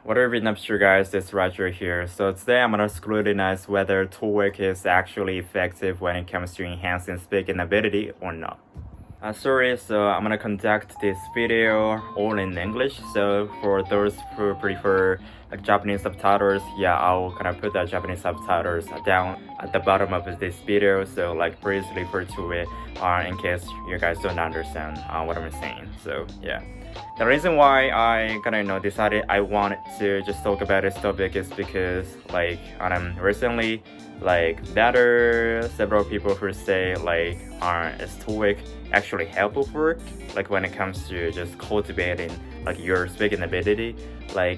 What are you up to, guys? It's Roger here. So today I'm gonna scrutinize whether TOEIC is actually effective when it comes to enhancing speaking ability or not. So I'm gonna conduct this video all in English. So for those who prefer Japanese subtitles, I'll kind of put the Japanese subtitles down at the bottom of this video. So please refer to it in case you guys don't understand what I'm saying. So the reason why I decided I wanted to just talk about this topic is because recently there are several people who say is TOEIC actually helpful for when it comes to just cultivating your speaking ability, so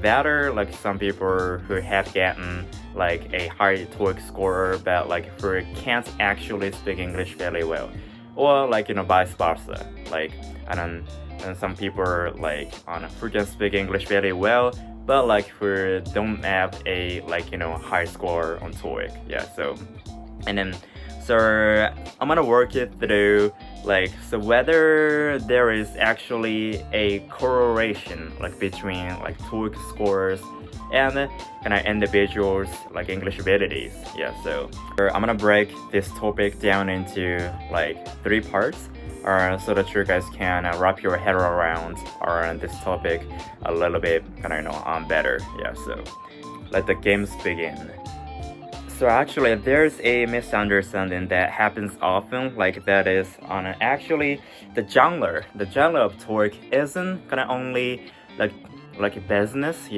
there are some people who have gotten a high TOEIC score but who can't actually speak English very well, or vice versa, and some people who can speak English very well but who don't have a high score on TOEIC. So I'm gonna work it through so whether there is actually a correlation between TOEIC scores and individuals English abilities. So I'm gonna break this topic down into 3 parts so that you guys can wrap your head around this topic a little bit better. So let the games begin. So actually there's a misunderstanding that happens often, that is on actually the genre of TOEIC isn't only like business.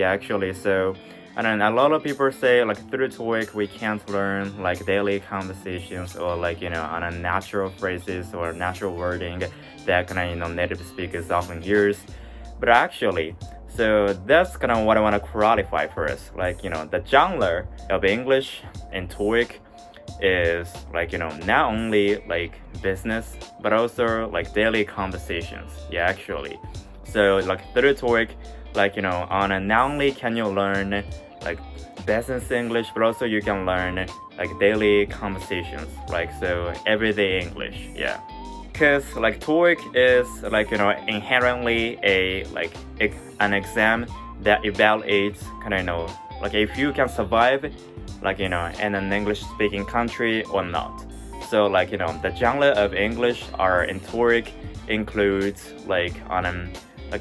So and then a lot of people say through TOEIC we can't learn daily conversations or on a natural phrases or natural wording that native speakers often use. But actually, so that's what I want to qualify first. The genre of English in TOEIC is not only business but also daily conversations. Actually, so through TOEIC, not only can you learn business English, but also you can learn daily conversations, so everyday English. Because TOEIC is inherently an exam that evaluates if you can survive in an English speaking country or not. So the genre of English are in TOEIC includes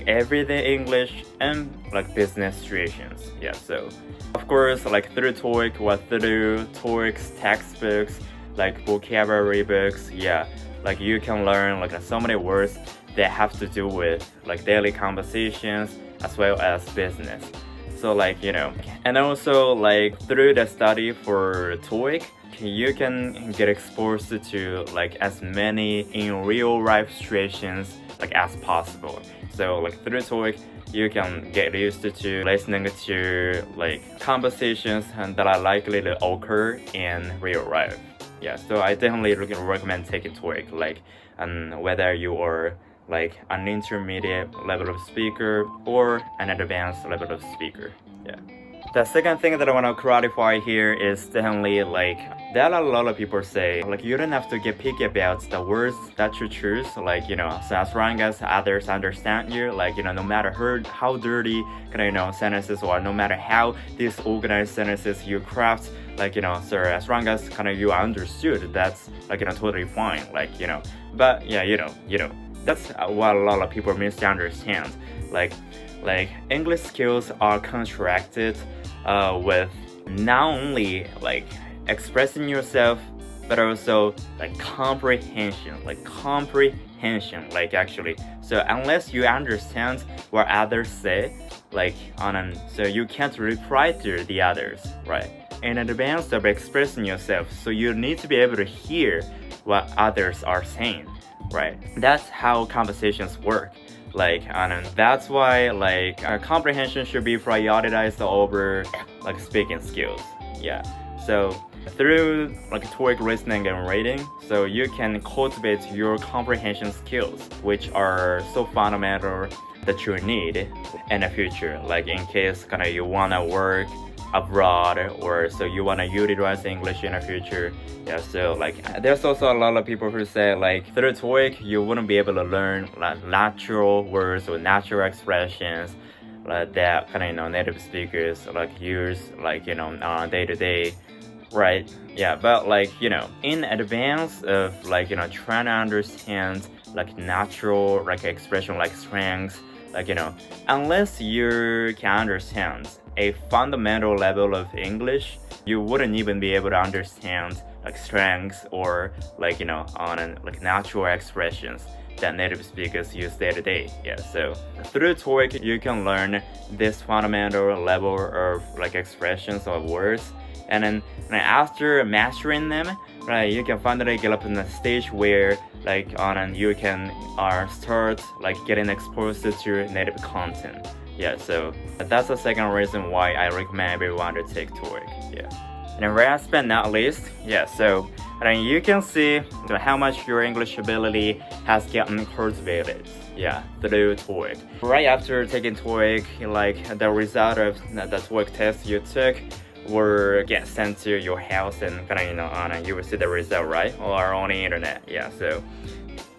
everyday English and business situations. So of course through TOEIC or through TOEIC's textbooks, vocabulary books, you can learn so many words that have to do with daily conversations as well as business. So and also through the study for TOEIC, you can get exposed to as many in real life situations as possible. So through TOEIC you can get used to listening to conversations that are likely to occur in real life. So I definitely recommend taking TOEIC and whether you are an intermediate level of speaker or an advanced level of speaker. The second thing that I want to clarify here is definitely there are a lot of people say you don't have to get picky about the words that you choose, so as long as others understand you, no matter how dirty sentences or no matter how disorganized sentences you craft, so as long as you are understood, that's totally fine, but that's what a lot of people misunderstand. English skills are contracted with not only expressing yourself but also comprehension, actually. So unless you understand what others say, so you can't reply to the others, right? In advance of expressing yourself, so you need to be able to hear what others are saying, right? That's how conversations work. And that's why comprehension should be prioritized over speaking skills. So through TOEIC listening and reading, so you can cultivate your comprehension skills, which are so fundamental that you need in the future, in case you wanna work abroad or so you wanna utilize English in the future. So there's also a lot of people who say through TOEIC you wouldn't be able to learn natural words or natural expressions that kind of native speakers use day to day, right? Yeah, but in advance of trying to understand natural expression slangs, unless you can understand a fundamental level of English, you wouldn't even be able to understand slangs or on natural expressions that native speakers use day to day. Yeah, so through TOEIC you can learn this fundamental level of expressions or words, and then after mastering them, right, you can finally get up in the stage where you can start getting exposed to native content. Yeah, so that's the second reason why I recommend everyone to take TOEIC. Yeah. And last but not least, yeah, so you can see how much your English ability has gotten cultivated, yeah, through TOEIC. Right after taking TOEIC, the result of the TOEIC test you took will get sent to your house, and you will see the result, right, or on the internet. Yeah, so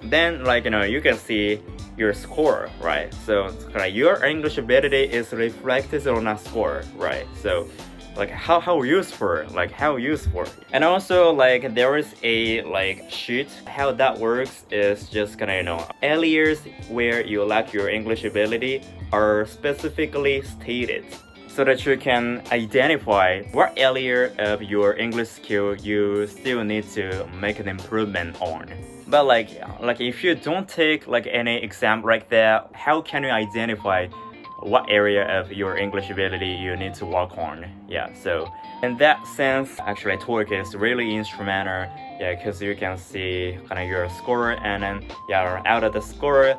then you can see your score, right? So your English ability is reflected on a score, right? So how useful, and also there is a sheet. How that works is just areas where you lack your English ability are specifically stated, so that you can identify what area of your English skill you still need to make an improvement on. But if you don't take any exam like that, how can you identify what area of your English ability you need to work on? Yeah, so in that sense, actually TOEIC is really instrumental, yeah, because you can see your score, and then out of the score,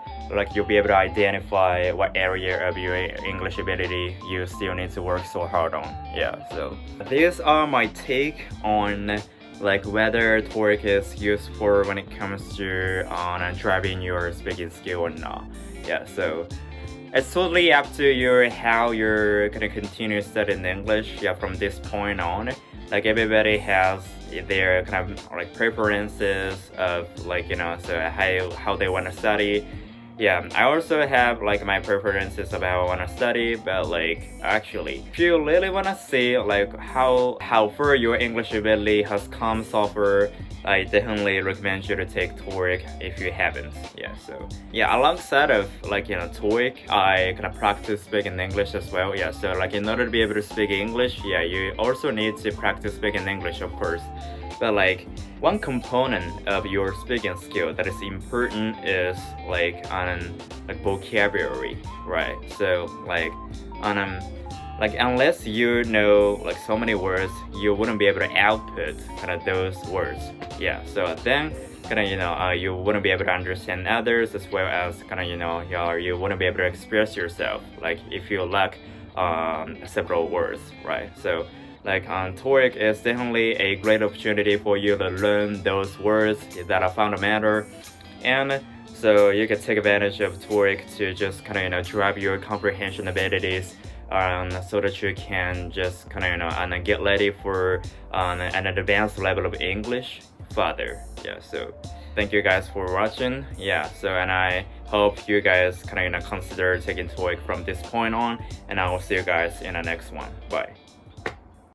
you'll be able to identify what area of your English ability you still need to work so hard on. Yeah, so these are my take on whether TOEIC is useful when it comes to driving your speaking skill or not. Yeah, so it's totally up to you how you're gonna continue studying English, yeah, from this point on. Everybody has their preferences of so how they want to study. Yeah, I also have my preferences about what I want to study, but actually, if you really want to see how far your English ability has come so far, I definitely recommend you to take TOEIC if you haven't. Yeah, so yeah, alongside of TOEIC, I practice speaking English as well. Yeah, so in order to be able to speak English, yeah, you also need to practice speaking English, of course. But one component of your speaking skill that is important is on vocabulary, right? So unless you know so many words, you wouldn't be able to output those words. Yeah, so then you wouldn't be able to understand others, as well as you wouldn't be able to express yourself if you lack several words, right? So TOEIC is definitely a great opportunity for you to learn those words that are fundamental, and so you can take advantage of TOEIC to just drive your comprehension abilities, so that you can just get ready for an advanced level of English further. Yeah, so thank you guys for watching. Yeah, so and I hope you guys consider taking TOEIC from this point on, and I will see you guys in the next one. Bye.